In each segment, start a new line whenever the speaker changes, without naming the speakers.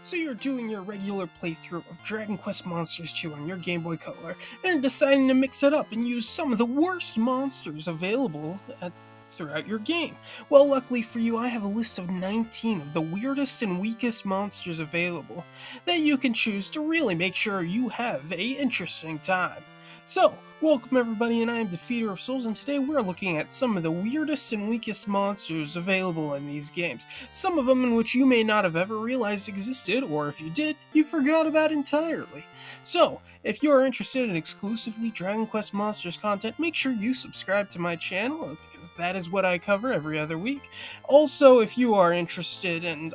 So you're doing your regular playthrough of Dragon Quest Monsters 2 on your Game Boy Color, and are deciding to mix it up and use some of the worst monsters available throughout your game. Well, luckily for you, I have a list of 19 of the weirdest and weakest monsters available that you can choose to really make sure you have a interesting time. So, welcome everybody, and I am Defeater of Souls, and today we're looking at some of the weirdest and weakest monsters available in these games. Some of them in which you may not have ever realized existed, or if you did, you forgot about entirely. So, if you are interested in exclusively Dragon Quest Monsters content, make sure you subscribe to my channel, because that is what I cover every other week. Also, if you are interested in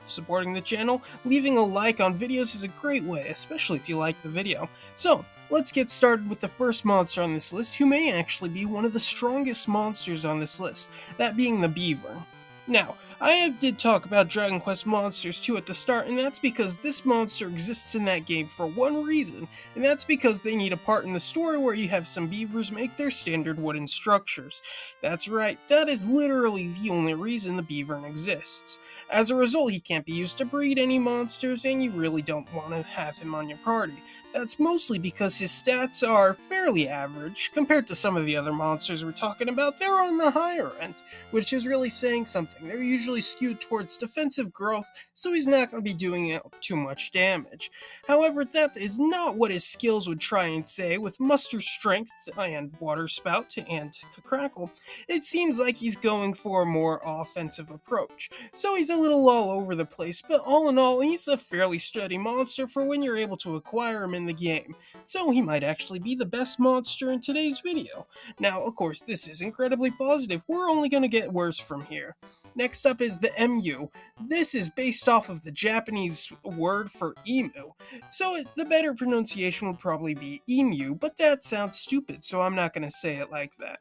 supporting the channel, leaving a like on videos is a great way, especially if you like the video. So, let's get started with the first monster on this list, who may actually be one of the strongest monsters on this list, that being the Beaver. Now, I did talk about Dragon Quest Monsters 2 at the start, and that's because this monster exists in that game for one reason, and that's because they need a part in the story where you have some beavers make their standard wooden structures. That's right, that is literally the only reason the beaver exists. As a result, he can't be used to breed any monsters, and you really don't want to have him on your party. That's mostly because his stats are fairly average. Compared to some of the other monsters we're talking about, they're on the higher end, which is really saying something. They're usually skewed towards defensive growth, so he's not going to be doing too much damage. However, that is not what his skills would try and say. With Muster Strength and Water Spout and Crackle, it seems like he's going for a more offensive approach. So he's a little all over the place, but all in all, he's a fairly steady monster for when you're able to acquire him in the game. So he might actually be the best monster in today's video. Now, of course, this is incredibly positive. We're only going to get worse from here. Next up is the Mu. This is based off of the Japanese word for emu, so the better pronunciation would probably be emu, but that sounds stupid, so I'm not going to say it like that.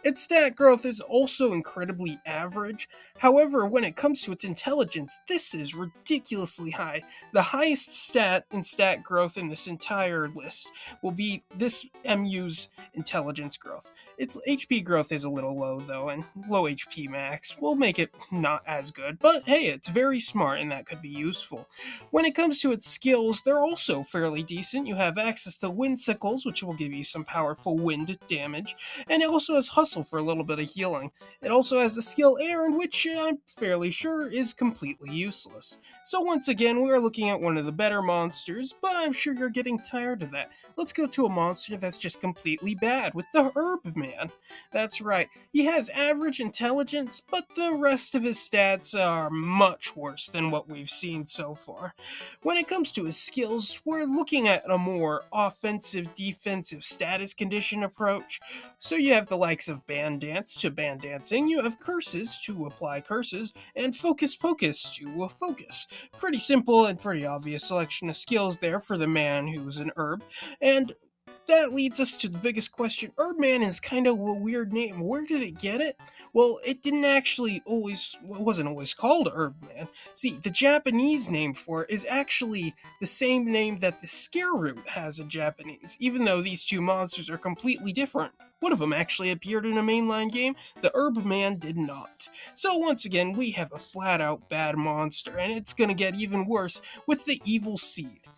Its stat growth is also incredibly average. However, when it comes to its intelligence, this is ridiculously high. The highest stat in stat growth in this entire list will be this MU's intelligence growth. Its HP growth is a little low though, and low HP max will make it not as good, but hey, it's very smart and that could be useful. When it comes to its skills, they're also fairly decent. You have access to Wind Sickles, which will give you some powerful wind damage, and it also has Hustle for a little bit of healing. It also has the skill Aaron, which I'm fairly sure is completely useless. So once again, we are looking at one of the better monsters, but I'm sure you're getting tired of that. Let's go to a monster that's just completely bad, with the Herb Man. That's right, he has average intelligence, but the rest of his stats are much worse than what we've seen so far. When it comes to his skills, we're looking at a more offensive-defensive status condition approach. So you have the likes of Band Dance to Band Dancing, you have Curses to apply curses, and Focus Pocus to focus. Pretty simple and pretty obvious selection of skills there for the man who's an herb, and that leads us to the biggest question. Erbman is kind of a weird name. Where did it get it? Well, it wasn't always called Erbman. See, the Japanese name for it is actually the same name that the Scareroot has in Japanese, even though these two monsters are completely different. One of them actually appeared in a mainline game, the Erbman did not. So once again, we have a flat out bad monster, and it's gonna get even worse with the Evil Seed.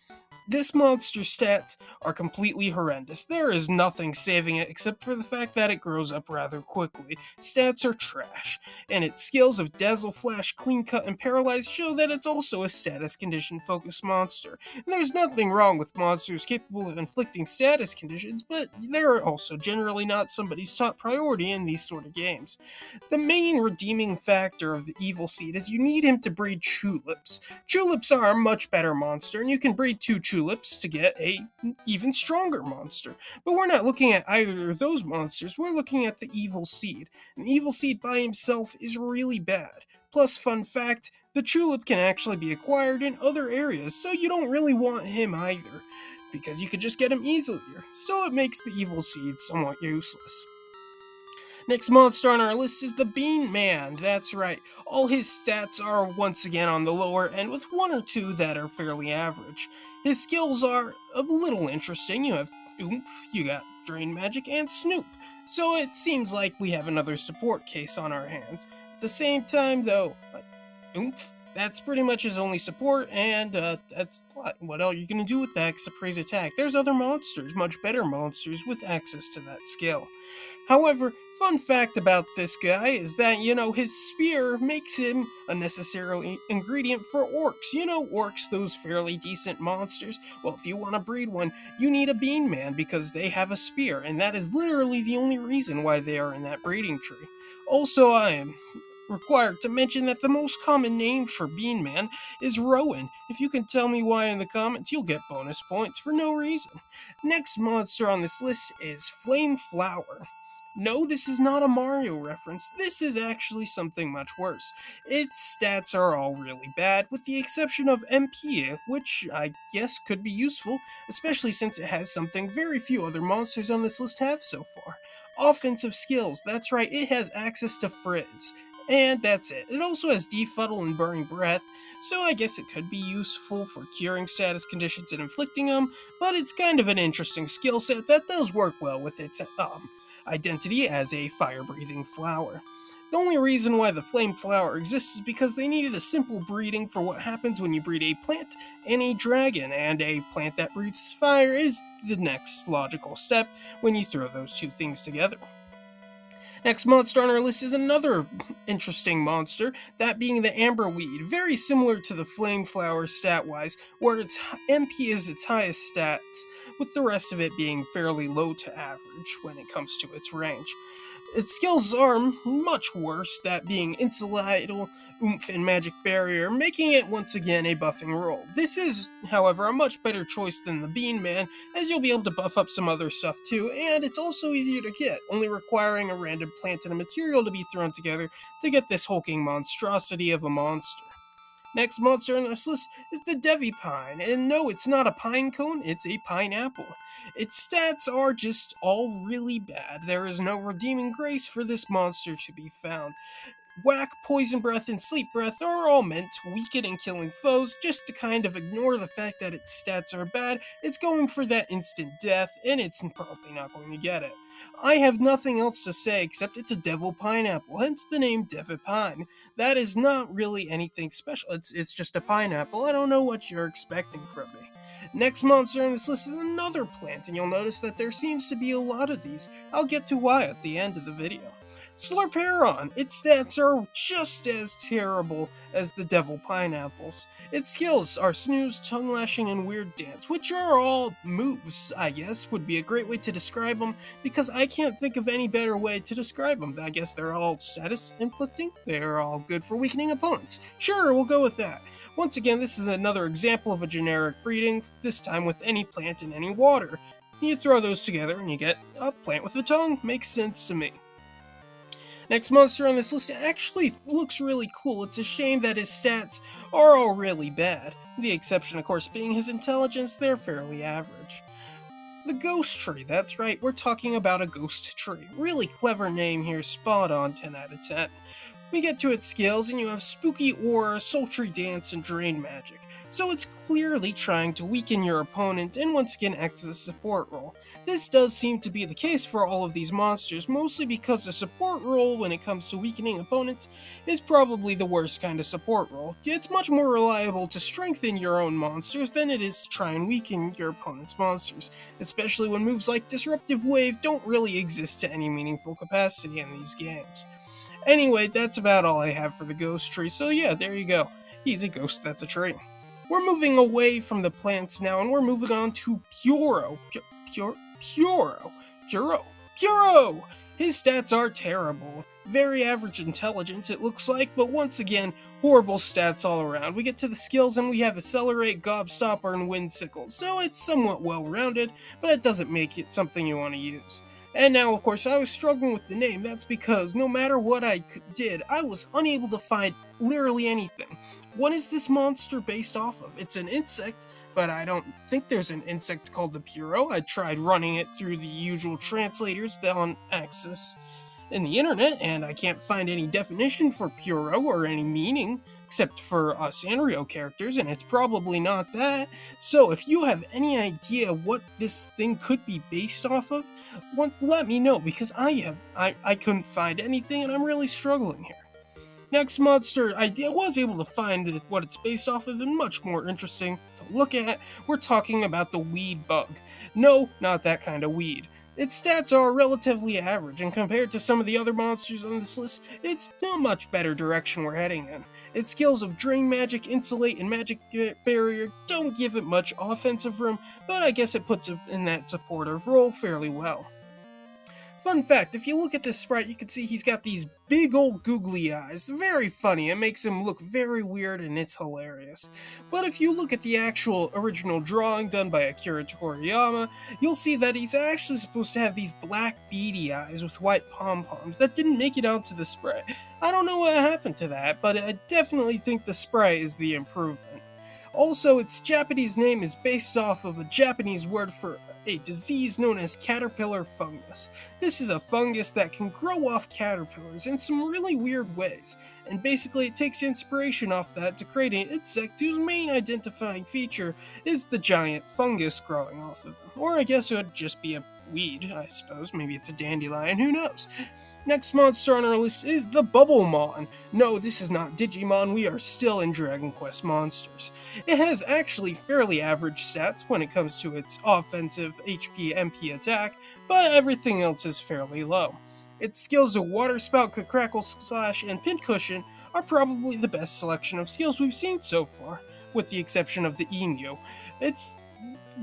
This monster's stats are completely horrendous. There is nothing saving it except for the fact that it grows up rather quickly. Stats are trash, and its skills of Dazzle, Flash, Clean Cut, and Paralyze show that it's also a status condition focused monster. And there's nothing wrong with monsters capable of inflicting status conditions, but they're also generally not somebody's top priority in these sort of games. The main redeeming factor of the Evil Seed is you need him to breed Tulips. Tulips are a much better monster, and you can breed two Tulips to get a even stronger monster. But we're not looking at either of those monsters, we're looking at the Evil Seed. An Evil Seed by himself is really bad. Plus, fun fact, the Tulip can actually be acquired in other areas, so you don't really want him either, because you could just get him easier, so it makes the Evil Seed somewhat useless. Next monster on our list is the Bean Man. That's right, all his stats are once again on the lower end, with one or two that are fairly average. His skills are a little interesting. You have Oomph, you got Drain Magic, and Snoop, so it seems like we have another support case on our hands. At the same time, though, Oomph, That's pretty much his only support, and that's what else you gonna do with that except praise attack? There's other monsters, much better monsters, with access to that skill. However, fun fact about this guy is that, his spear makes him a necessary ingredient for orcs. Orcs, those fairly decent monsters. Well, if you want to breed one, you need a bean man because they have a spear, and that is literally the only reason why they are in that breeding tree. Also, I am required to mention that the most common name for Bean Man is Rowan. If you can tell me why in the comments, you'll get bonus points for no reason. Next monster on this list is Flame Flower. No, this is not a Mario reference. This is actually something much worse. Its stats are all really bad, with the exception of MP, which I guess could be useful, especially since it has something very few other monsters on this list have so far. Offensive skills, that's right, it has access to Frizz. And that's it. It also has Defuddle and Burning Breath, so I guess it could be useful for curing status conditions and inflicting them, but it's kind of an interesting skill set that does work well with its identity as a fire-breathing flower. The only reason why the flame flower exists is because they needed a simple breeding for what happens when you breed a plant and a dragon, and a plant that breathes fire is the next logical step when you throw those two things together. Next monster on our list is another interesting monster, that being the Amberweed, very similar to the Flame Flower stat-wise, where its MP is its highest stats, with the rest of it being fairly low to average when it comes to its range. Its skills are much worse, that being Insulidal, Oomph, and Magic Barrier, making it once again a buffing role. This is, however, a much better choice than the Bean Man, as you'll be able to buff up some other stuff too, and it's also easier to get, only requiring a random plant and a material to be thrown together to get this hulking monstrosity of a monster. Next monster on this list is the Devi Pine, and no, it's not a pine cone, it's a pineapple. Its stats are just all really bad. There is no redeeming grace for this monster to be found. Whack, Poison Breath, and Sleep Breath are all meant to weaken and killing foes. Just to kind of ignore the fact that its stats are bad, it's going for that instant death, and it's probably not going to get it. I have nothing else to say except it's a devil pineapple, hence the name Devipine. That is not really anything special, it's just a pineapple. I don't know what you're expecting from me. Next monster on this list is another plant, and you'll notice that there seems to be a lot of these. I'll get to why at the end of the video. Slurperon! Its stats are just as terrible as the Devil Pineapples. Its skills are Snooze, Tongue Lashing, and Weird Dance, which are all moves, I guess, would be a great way to describe them, because I can't think of any better way to describe them. I guess they're all status inflicting, they're all good for weakening opponents. Sure, we'll go with that. Once again, this is another example of a generic breeding, this time with any plant and any water. You throw those together and you get a plant with a tongue. Makes sense to me. Next monster on this list actually looks really cool. It's a shame that his stats are all really bad. The exception, of course, being his intelligence, they're fairly average. The Ghost Tree, that's right, we're talking about a ghost tree. Really clever name here, spot on, 10 out of 10. We get to its skills, and you have Spooky Aura, Sultry Dance, and Drain Magic. So it's clearly trying to weaken your opponent and once again act as a support role. This does seem to be the case for all of these monsters, mostly because the support role when it comes to weakening opponents is probably the worst kind of support role. It's much more reliable to strengthen your own monsters than it is to try and weaken your opponent's monsters, especially when moves like Disruptive Wave don't really exist to any meaningful capacity in these games. Anyway, that's about all I have for the Ghost Tree, so yeah, there you go. He's a ghost that's a tree. We're moving away from the plants now, and we're moving on to Puro. Puro! His stats are terrible. Very average intelligence, it looks like, but once again, horrible stats all around. We get to the skills, and we have Accelerate, Gobstopper, and Windsickle, so it's somewhat well-rounded, but it doesn't make it something you want to use. And now, of course, I was struggling with the name. That's because no matter what I did, I was unable to find literally anything. What is this monster based off of? It's an insect, but I don't think there's an insect called the Puro. I tried running it through the usual translators on Access in the internet, and I can't find any definition for Puro or any meaning, except for Sanrio characters, and it's probably not that. So if you have any idea what this thing could be based off of, let me know, because I couldn't find anything, and I'm really struggling here. Next monster I was able to find what it's based off of and much more interesting to look at. We're talking about the weed bug. No, not that kind of weed. Its stats are relatively average, and compared to some of the other monsters on this list, it's a much better direction we're heading in. Its skills of Drain Magic, Insulate, and Magic Barrier don't give it much offensive room, but I guess it puts it in that supportive role fairly well. Fun fact, if you look at this sprite, you can see he's got these big old googly eyes. Very funny, it makes him look very weird and it's hilarious. But if you look at the actual original drawing done by Akira Toriyama, you'll see that he's actually supposed to have these black beady eyes with white pom-poms that didn't make it out to the sprite. I don't know what happened to that, but I definitely think the sprite is the improvement. Also, its Japanese name is based off of a Japanese word for a disease known as caterpillar fungus. This is a fungus that can grow off caterpillars in some really weird ways, and basically it takes inspiration off that to create an insect whose main identifying feature is the giant fungus growing off of them. Or I guess it would just be a weed, I suppose. Maybe it's a dandelion, who knows? Next monster on our list is the Bubblemon. No, this is not Digimon, we are still in Dragon Quest monsters. It has actually fairly average stats when it comes to its offensive HP MP attack, but everything else is fairly low. Its skills of Water Spout, Crackle Slash, and Pincushion are probably the best selection of skills we've seen so far, with the exception of the Emu. It's,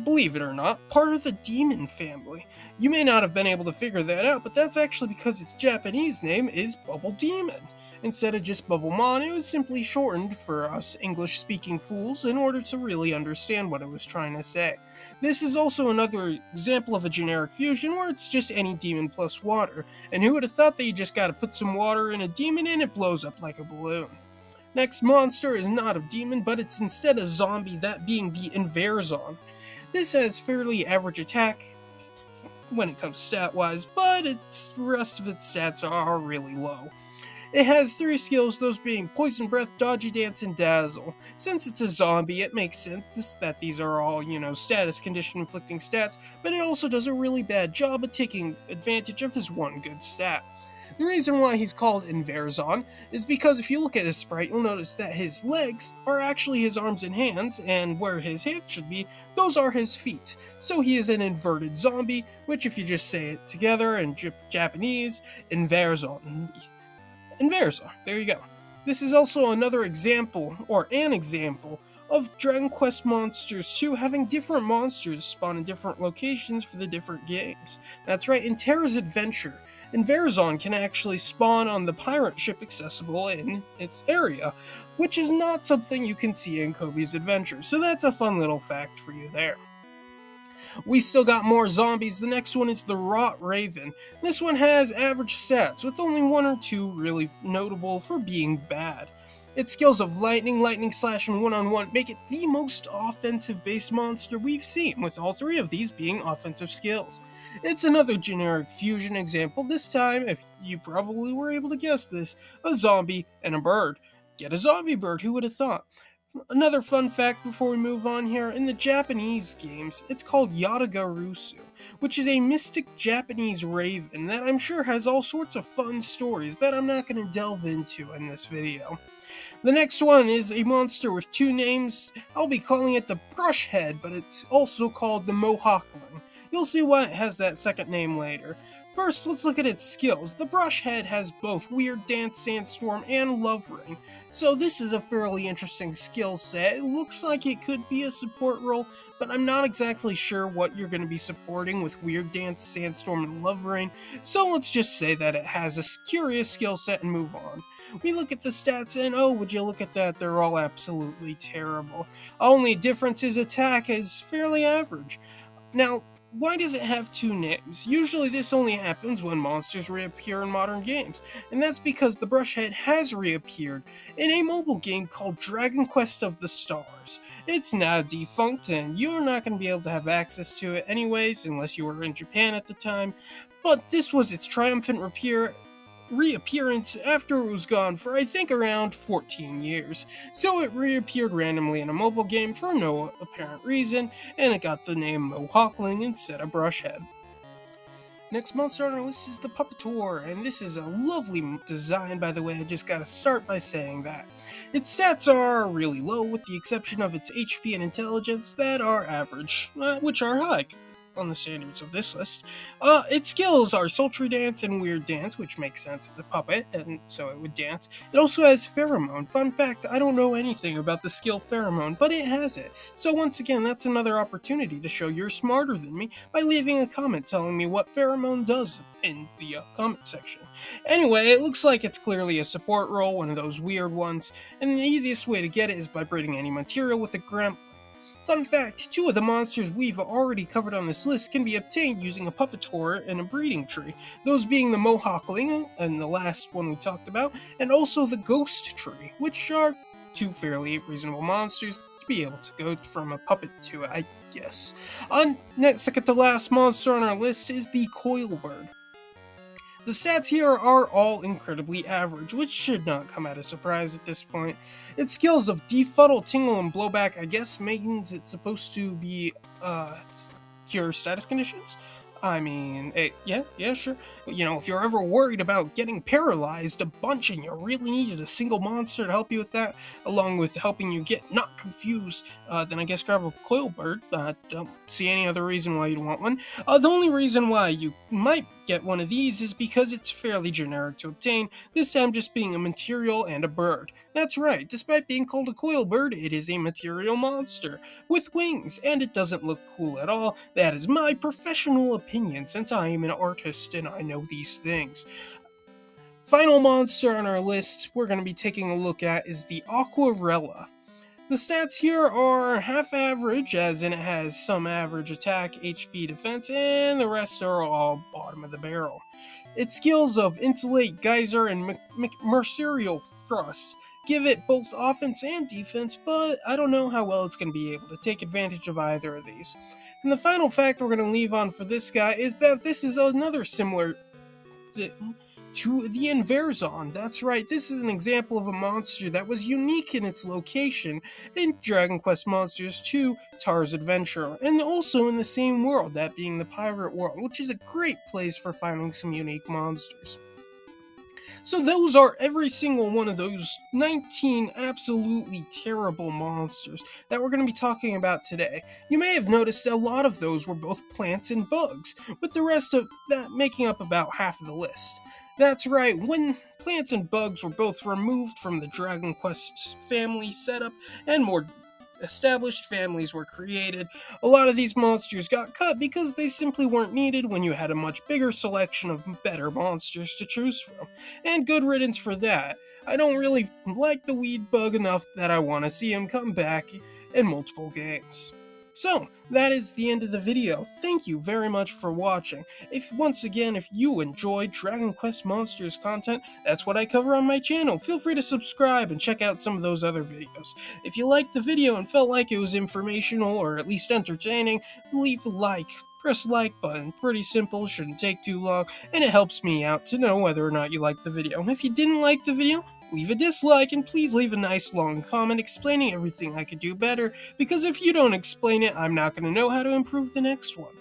believe it or not, part of the demon family. You may not have been able to figure that out, but that's actually because its Japanese name is Bubble Demon. Instead of just Bubblemon, it was simply shortened for us English-speaking fools in order to really understand what it was trying to say. This is also another example of a generic fusion where it's just any demon plus water, and who would have thought that you just gotta put some water in a demon and it blows up like a balloon. Next monster is not a demon, but it's instead a zombie, that being the Inverzon. This has fairly average attack when it comes stat-wise, but the rest of its stats are really low. It has 3 skills, those being Poison Breath, Dodgy Dance, and Dazzle. Since it's a zombie, it makes sense that these are all, status condition inflicting stats, but it also does a really bad job at taking advantage of his one good stat. The reason why he's called Inverzon is because if you look at his sprite, you'll notice that his legs are actually his arms and hands, and where his hands should be, those are his feet. So he is an inverted zombie, which if you just say it together in Japanese, Inverzon. Inverzon, there you go. This is also another example, or an example, of Dragon Quest Monsters 2 having different monsters spawn in different locations for the different games. That's right, in Terra's Adventure, Inverzon can actually spawn on the pirate ship accessible in its area, which is not something you can see in Kobe's Adventure, so that's a fun little fact for you there. We still got more zombies. The next one is the Rot Raven. This one has average stats, with only 1 or 2 really notable for being bad. Its skills of Lightning Slash, and One-on-One make it the most offensive-based monster we've seen, with all 3 of these being offensive skills. It's another generic fusion example, this time, if you probably were able to guess this, a zombie and a bird. Get a zombie bird, who would have thought? Another fun fact before we move on here, in the Japanese games, it's called Yatagarusu, which is a mystic Japanese raven that I'm sure has all sorts of fun stories that I'm not going to delve into in this video. The next one is a monster with 2 names. I'll be calling it the Brushhead, but it's also called the Mohawkling. You'll see why it has that second name later. First, let's look at its skills. The Brushhead has both Weird Dance, Sandstorm, and Love Ring, so this is a fairly interesting skill set. It looks like it could be a support role, but I'm not exactly sure what you're going to be supporting with Weird Dance, Sandstorm, and Love Ring, so let's just say that it has a curious skill set and move on. We look at the stats and oh, would you look at that, they're all absolutely terrible. Only difference is attack is fairly average. Now, why does it have 2 names? Usually this only happens when monsters reappear in modern games, and that's because the Brushhead has reappeared in a mobile game called Dragon Quest of the Stars. It's now defunct, and you're not going to be able to have access to it anyways, unless you were in Japan at the time, but this was its triumphant reappearance after it was gone for I think around 14 years. So it reappeared randomly in a mobile game for no apparent reason, and it got the name Mohawkling instead of Brushhead. Next monster on our list is the Puppeteer, and this is a lovely design, by the way. I just gotta start by saying that. Its stats are really low, with the exception of its HP and intelligence that are average, which are high on the standards of this list. Its skills are Sultry Dance and Weird Dance, which makes sense. It's a puppet, and so it would dance. It also has Pheromone. Fun fact, I don't know anything about the skill Pheromone, but it has it. So once again, that's another opportunity to show you're smarter than me by leaving a comment telling me what Pheromone does in the comment section. Anyway, it looks like it's clearly a support role, one of those weird ones, and the easiest way to get it is by breeding any material with a Gremlin. Fun fact, 2 of the monsters we've already covered on this list can be obtained using a Puppeteer and a breeding tree, those being the Mohawkling, and the last one we talked about, and also the Ghost Tree, which are 2 fairly reasonable monsters to be able to go from a puppet to, I guess. Next, second to last monster on our list is the Coilbird. The stats here are all incredibly average, which should not come as a surprise at this point. Its skills of Defuddle, Tingle, and Blowback, I guess, means it's supposed to be, cure status conditions? I mean, yeah, sure. You know, if you're ever worried about getting paralyzed a bunch and you really needed a single monster to help you with that, along with helping you get not confused, then I guess grab a Coilbird. Don't see any other reason why you'd want one. The only reason why you might get one of these is because it's fairly generic to obtain, this time just being a material and a bird. That's right, despite being called a Coilbird, it is a material monster with wings, and it doesn't look cool at all. That is my professional opinion, since I am an artist and I know these things. Final monster on our list we're going to be taking a look at is the Aquarella. The stats here are half average, as in it has some average attack, HP, defense, and the rest are all bottom of the barrel. Its skills of Insulate, Geyser, and Mercurial Thrust give it both offense and defense, but I don't know how well it's going to be able to take advantage of either of these. And the final fact we're going to leave on for this guy is that this is another similar thing to the Inverzon. That's right, this is an example of a monster that was unique in its location in Dragon Quest Monsters 2 Tar's Adventure, and also in the same world, that being the Pirate World, which is a great place for finding some unique monsters. So those are every single one of those 19 absolutely terrible monsters that we're going to be talking about today. You may have noticed a lot of those were both plants and bugs, with the rest of that making up about half of the list. That's right, when plants and bugs were both removed from the Dragon Quest family setup and more established families were created, a lot of these monsters got cut because they simply weren't needed when you had a much bigger selection of better monsters to choose from. And good riddance for that. I don't really like the weed bug enough that I want to see him come back in multiple games. So, that is the end of the video. Thank you very much for watching. Once again, if you enjoyed Dragon Quest Monsters content, that's what I cover on my channel. Feel free to subscribe and check out some of those other videos. If you liked the video and felt like it was informational or at least entertaining, leave a like. Press the like button. Pretty simple, shouldn't take too long, and it helps me out to know whether or not you liked the video. If you didn't like the video, leave a dislike, and please leave a nice long comment explaining everything I could do better, because if you don't explain it, I'm not going to know how to improve the next one.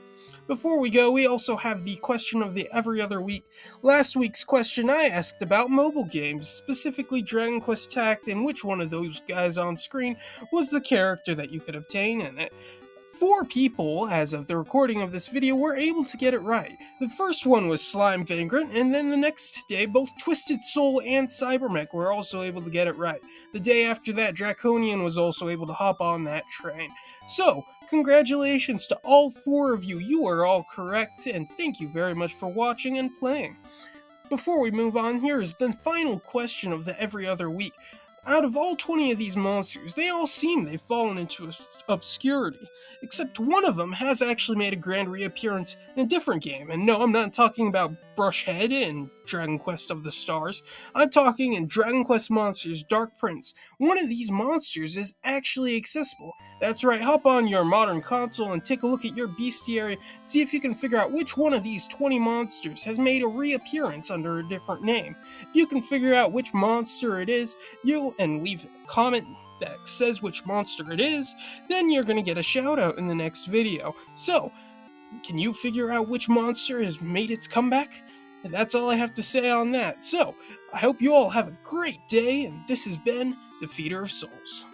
Before we go, we also have the question of the every other week. Last week's question I asked about mobile games, specifically Dragon Quest Tact, and which one of those guys on screen was the character that you could obtain in it. 4 people, as of the recording of this video, were able to get it right. The first one was Slime Vagrant, and then the next day, both Twisted Soul and Cybermech were also able to get it right. The day after that, Draconian was also able to hop on that train. So, congratulations to all 4 of you. You are all correct, and thank you very much for watching and playing. Before we move on, here is the final question of the every other week. Out of all 20 of these monsters, they all seem they've fallen into obscurity, except one of them has actually made a grand reappearance in a different game. And no, I'm not talking about Brushhead in Dragon Quest of the Stars. I'm talking in Dragon Quest Monsters Dark Prince. One of these monsters is actually accessible. That's right, hop on your modern console and take a look at your bestiary and see if you can figure out which one of these 20 monsters has made a reappearance under a different name. If you can figure out which monster it is, and leave a comment that says which monster it is, then you're going to get a shout out in the next video. So, Can you figure out which monster has made its comeback? And that's all I have to say on that. So, I hope you all have a great day, and this has been the Feeder of Souls.